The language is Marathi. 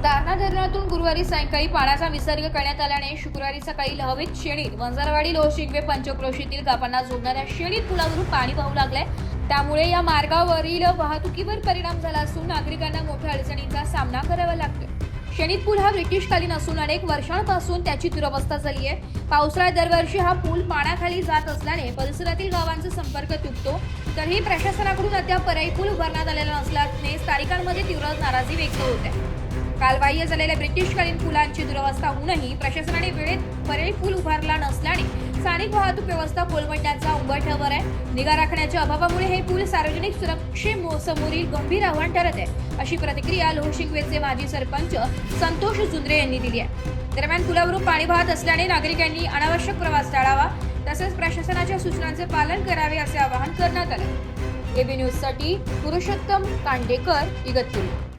दारणा धरणातून गुरुवारी सायंकाळी पाण्याचा विसर्ग करण्यात आल्याने शुक्रवारी सकाळी लहवीत शेणीत वंजारवाडी लोहशिंगवे पंचक्रोशीतील गावांना जोडणाऱ्या शेणीत पुलावरून पाणी वाहू लागले। त्यामुळे या मार्गावरील वाहतुकीवर परिणाम झाला असून नागरिकांना मोठ्या अडचणींचा सामना करावा लागतो। शेणीत पूल हा ब्रिटिशकालीन असून अनेक वर्षांपासून त्याची दुरवस्था झाली आहे। पावसाळ्यात दरवर्षी हा पूल पाण्याखाली जात असल्याने परिसरातील गावांचा संपर्क तुटतो। तरीही प्रशासनाकडून अद्याप पर्यायी पूल उभारण्यात आलेला नसल्याने स्थानिकांमध्ये तीव्र नाराजी व्यक्त होत आहे। कालबाह्य झालेल्या ब्रिटिशकालीन पुलांची दुरवस्था होऊनही प्रशासनाने वेळेत पर्यायी पूल उभारला नसल्याने स्थानिक वाहतूक व्यवस्था कोलमडण्याचा उंबरठ्यावर आहे। निगा राखण्याच्या अभावामुळे हे पूल सार्वजनिक सुरक्षेसमोरील गंभीर आव्हान ठरत आहे, अशी प्रतिक्रिया लोहशिंगवेचे माजी सरपंच संतोष जुंद्रे यांनी दिली आहे। दरम्यान पुलावरून पाणी वाहत असल्याने नागरिकांनी अनावश्यक प्रवास टाळावा तसेच प्रशासनाच्या सूचनांचे पालन करावे असे आवाहन करण्यात आले। एबी न्यूजसाठी पुरुषोत्तम कांडेकर, इगतपुरी।